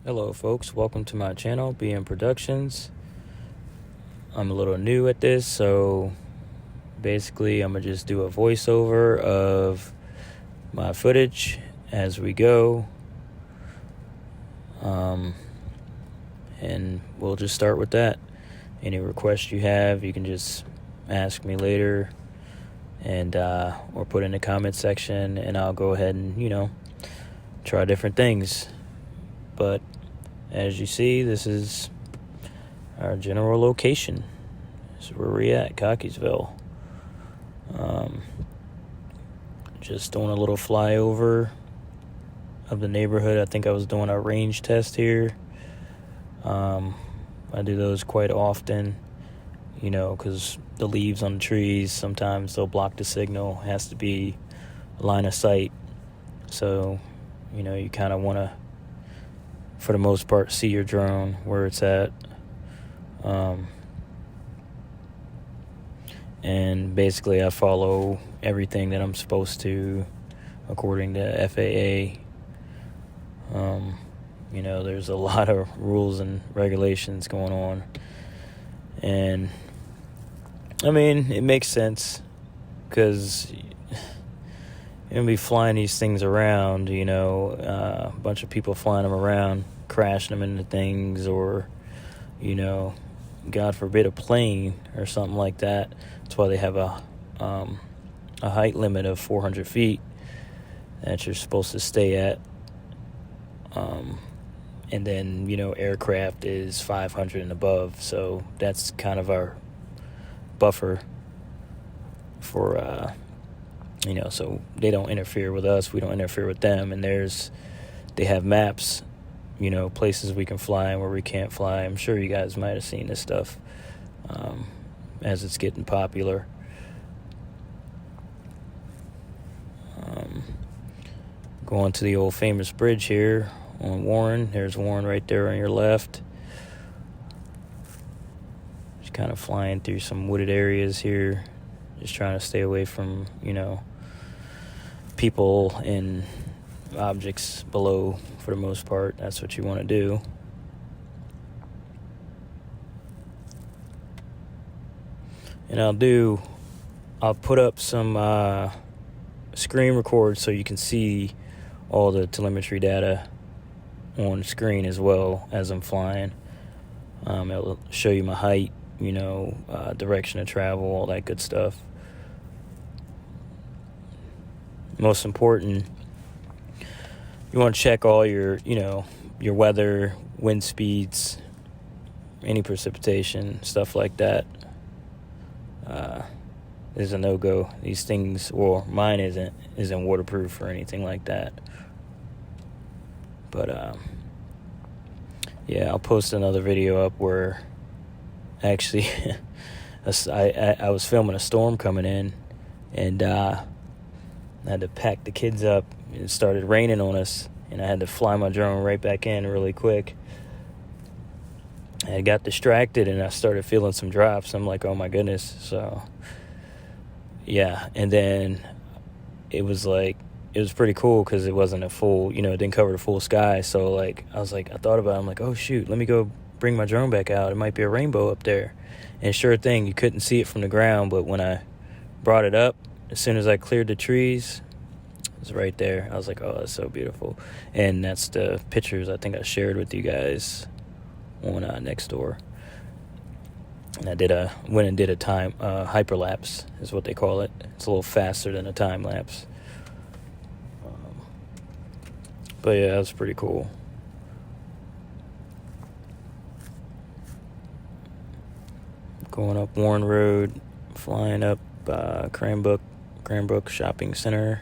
Hello folks, welcome to my channel, BM Productions. I'm a little new at this, so basically I'm gonna just do a voiceover of my footage as we go. And we'll just start with that. Any requests you have, you can just ask me later and or put in the comment section, and I'll go ahead and try different things. But as you see, this is our general location. This is where we're at, Cockeysville. Just doing a little flyover of the neighborhood. I think I was doing a range test here. I do those quite often, because the leaves on the trees, sometimes they'll block the signal. It has to be a line of sight. So, you kind of want to, for the most part, see your drone where it's at. And basically I follow everything that I'm supposed to according to FAA. There's a lot of rules and regulations going on. And I mean, it makes sense because you're going to be flying these things around, a bunch of people flying them around, crashing them into things, or, God forbid, a plane or something like that. That's why they have a height limit of 400 feet that you're supposed to stay at. And then, aircraft is 500 and above. So that's kind of our buffer for, so they don't interfere with us. We don't interfere with them. And they have maps, places we can fly and where we can't fly. I'm sure you guys might have seen this stuff as it's getting popular. Going to the old famous bridge here on Warren. There's Warren right there on your left. Just kind of flying through some wooded areas here. Just trying to stay away from, people and objects below for the most part. That's what you want to do. And I'll put up some screen record so you can see all the telemetry data on screen as well as I'm flying. It'll show you my height, direction of travel, all that good stuff. Most important, you want to check all your weather, wind speeds, any precipitation, stuff like that. Is a no-go. These things, well, mine isn't waterproof or anything like that. But yeah, I'll post another video up where actually I was filming a storm coming in, and I had to pack the kids up. It started raining on us, and I had to fly my drone right back in really quick. I got distracted, and I started feeling some drops. I'm like, oh my goodness. So yeah, and then it was pretty cool because it wasn't a full, it didn't cover the full sky. So I thought about it. I'm like, oh shoot, let me go bring my drone back out. It might be a rainbow up there. And sure thing, you couldn't see it from the ground, but when I brought it up, as soon as I cleared the trees, it was right there. I was like, oh, that's so beautiful. And that's the pictures I think I shared with you guys on next door. And I went and did a time hyperlapse is what they call it. It's a little faster than a time lapse. But yeah, that was pretty cool. Going up Warren Road, flying up Cranbrook Shopping Center.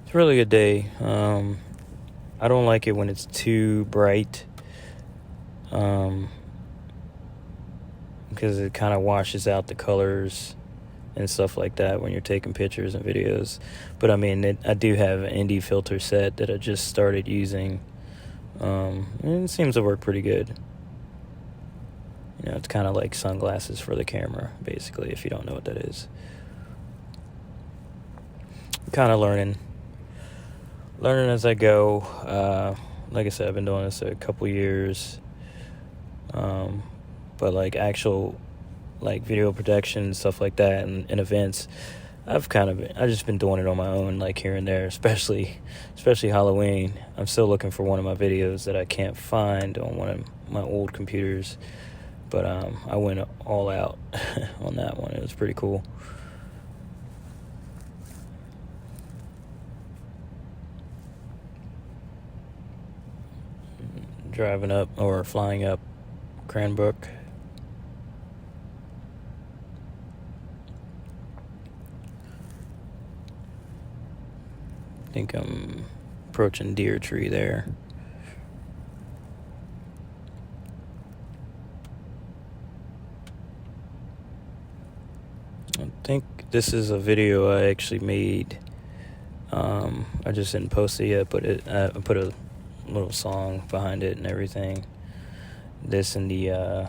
It's a really good day. I don't like it when it's too bright, because it kind of washes out the colors and stuff like that when you're taking pictures and videos. But I mean, I do have an ND filter set that I just started using, and it seems to work pretty good. It's kind of like sunglasses for the camera, basically, if you don't know what that is. kind of learning as I go. Like I said, I've been doing this a couple years, but like actual like video production stuff like that and events, I've just been doing it on my own, like here and there, especially Halloween. I'm still looking for one of my videos that I can't find on one of my old computers, but I went all out on that one. It was pretty cool. Driving up or flying up Cranbrook. I think I'm approaching Deer Tree there. I think this is a video I actually made. I just didn't post it yet, but I put a little song behind it and everything. This and the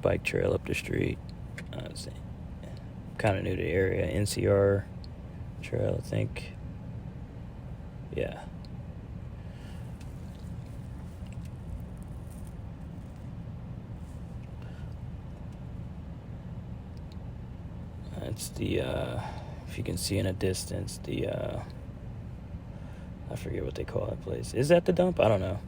bike trail up the street. Kind of new to the area. NCR trail, I think. Yeah. It's the if you can see in a distance, the I forget what they call that place. Is that the dump? I don't know.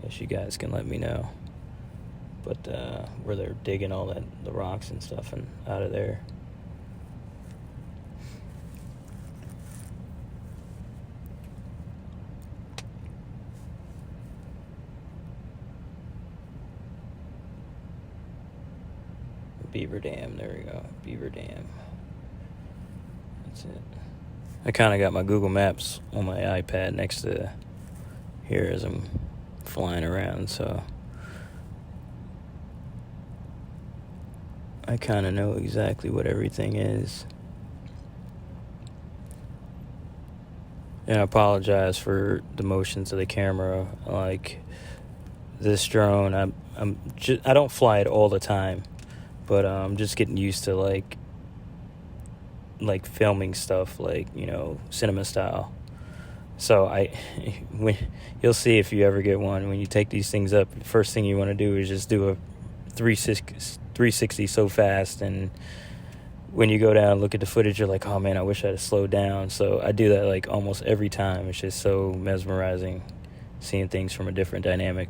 Guess you guys can let me know. But where they're digging all the rocks and stuff and out of there. Beaver Dam, there we go. Beaver Dam. That's it. I kind of got my Google Maps on my iPad next to here as I'm flying around, so I kind of know exactly what everything is. And I apologize for the motions of the camera. Like this drone, I don't fly it all the time. But I'm just getting used to like filming stuff, like, you know, cinema style. So when you'll see if you ever get one, when you take these things up, the first thing you want to do is just do a 360 so fast, and when you go down and look at the footage, you're like, oh man, I wish I had slowed down. So I do that like almost every time. It's just so mesmerizing seeing things from a different dynamic.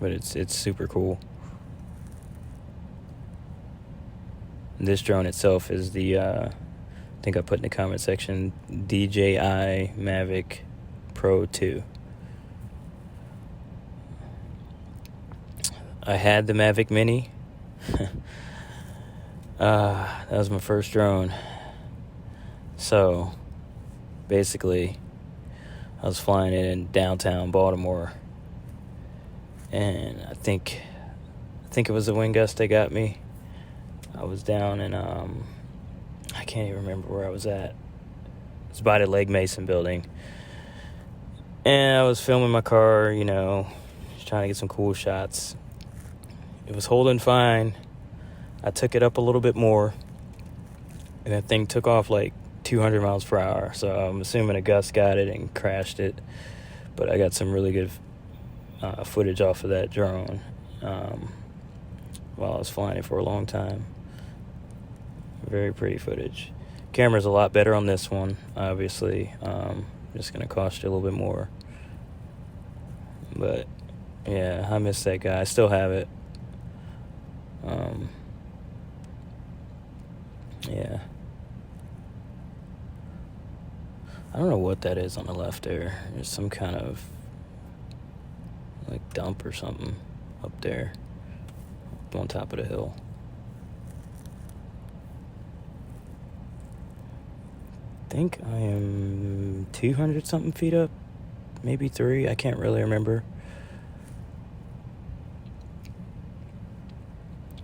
But it's super cool. This drone itself is the, I think I put in the comment section, DJI Mavic Pro 2. I had the Mavic Mini. That was my first drone. So, basically, I was flying it in downtown Baltimore. And I think it was the wind gust that got me. I was down in I can't even remember where I was at. It's by the Legg Mason building. And I was filming my car, you know, just trying to get some cool shots. It was holding fine. I took it up a little bit more, and that thing took off like 200 miles per hour. So I'm assuming a gust got it and crashed it. But I got some really good footage off of that drone while I was flying it for a long time. Very pretty footage. Camera's a lot better on this one, obviously. Just gonna cost you a little bit more. But yeah, I miss that guy. I still have it. Yeah. I don't know what that is on the left there. There's some kind of like dump or something up there up on top of the hill. I think I am 200 something feet up, maybe 3, I can't really remember.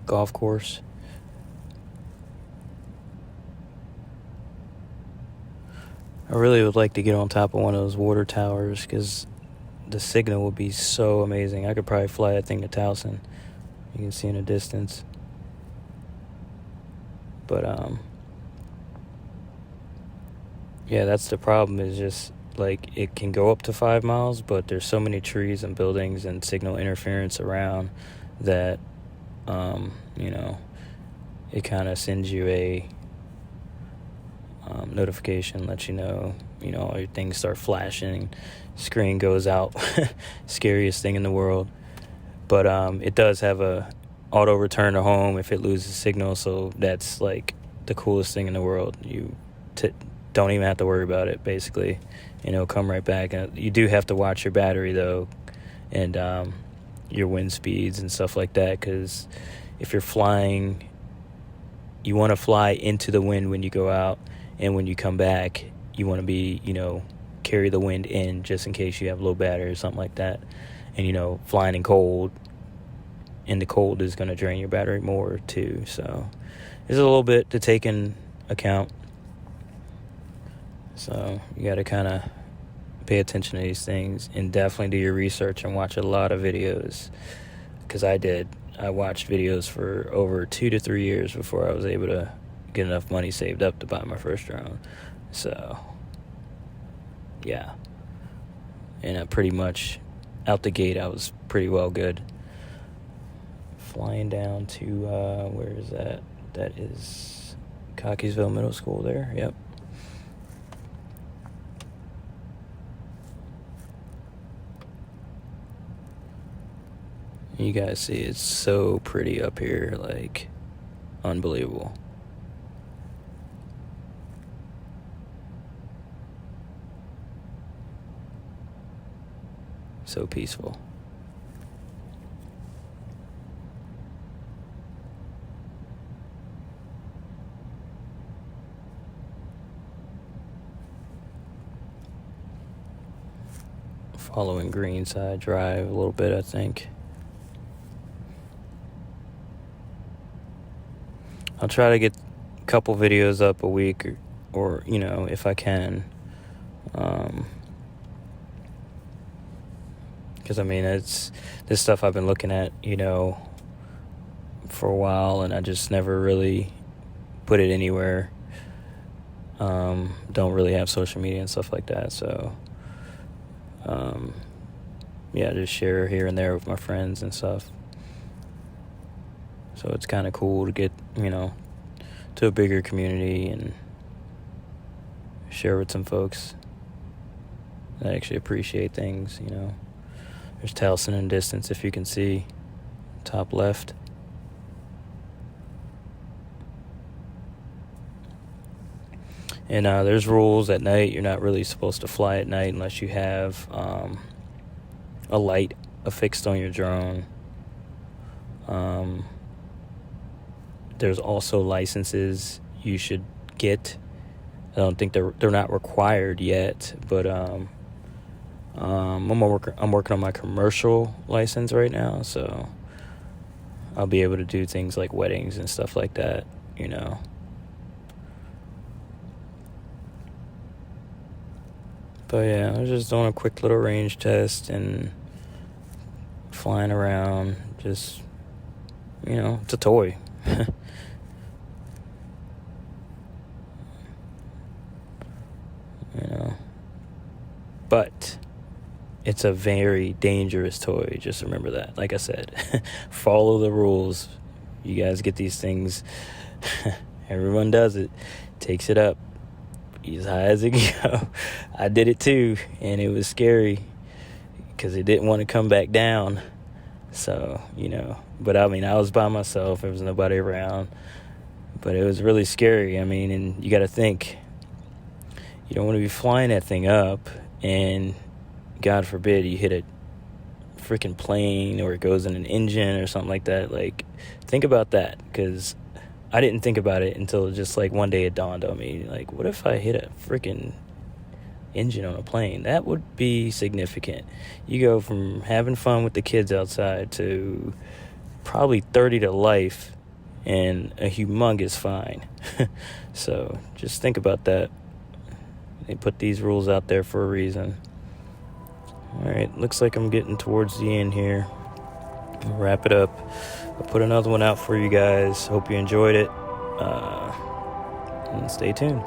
Golf course. I really would like to get on top of one of those water towers, because the signal would be so amazing. I could probably fly that thing to Towson. You can see in the distance. But yeah, that's the problem, is just like it can go up to 5 miles, but there's so many trees and buildings and signal interference around that it kind of sends you a notification, lets you know all your things start flashing, screen goes out. Scariest thing in the world. But it does have a auto return to home if it loses signal, so that's like the coolest thing in the world. You don't even have to worry about it, basically, it'll come right back. And you do have to watch your battery though, and your wind speeds and stuff like that, because if you're flying, you want to fly into the wind when you go out, and when you come back you want to be carry the wind in, just in case you have low battery or something like that. And flying in the cold is going to drain your battery more too. So there's a little bit to take in account. So you got to kind of pay attention to these things, and definitely do your research and watch a lot of videos, because I watched videos for over 2 to 3 years before I was able to get enough money saved up to buy my first drone. So yeah, and I pretty much out the gate I was pretty well good. Flying down to where is that? That is Cockeysville Middle School there. Yep. You guys see, it's so pretty up here, like unbelievable. So peaceful. Following Greenside Drive a little bit, I think. I'll try to get a couple videos up a week, or if I can. Because it's this stuff I've been looking at, for a while, and I just never really put it anywhere. Don't really have social media and stuff like that, so just share here and there with my friends and stuff. So it's kind of cool to get, to a bigger community and share with some folks that actually appreciate things, There's Towson in distance, if you can see, top left. And there's rules at night. You're not really supposed to fly at night unless you have a light affixed on your drone. There's also licenses you should get. I don't think they're not required yet, but I'm working on my commercial license right now, so I'll be able to do things like weddings and stuff like that, But yeah, I was just doing a quick little range test and flying around. Just, it's a toy. But it's a very dangerous toy. Just remember that. Like I said, follow the rules. You guys get these things. Everyone does it. Takes it up as high as it can go. I did it too, and it was scary because it didn't want to come back down. So, but I was by myself. There was nobody around. But it was really scary. And you got to think, you don't want to be flying that thing up, and God forbid you hit a freaking plane, or it goes in an engine or something like that. Like, think about that, because I didn't think about it until just like one day it dawned on me. Like, what if I hit a freaking engine on a plane? That would be significant. You go from having fun with the kids outside to probably 30 to life and a humongous fine. So just think about that. They put these rules out there for a reason. Alright, looks like I'm getting towards the end here. I'll wrap it up. I'll put another one out for you guys. Hope you enjoyed it. And stay tuned.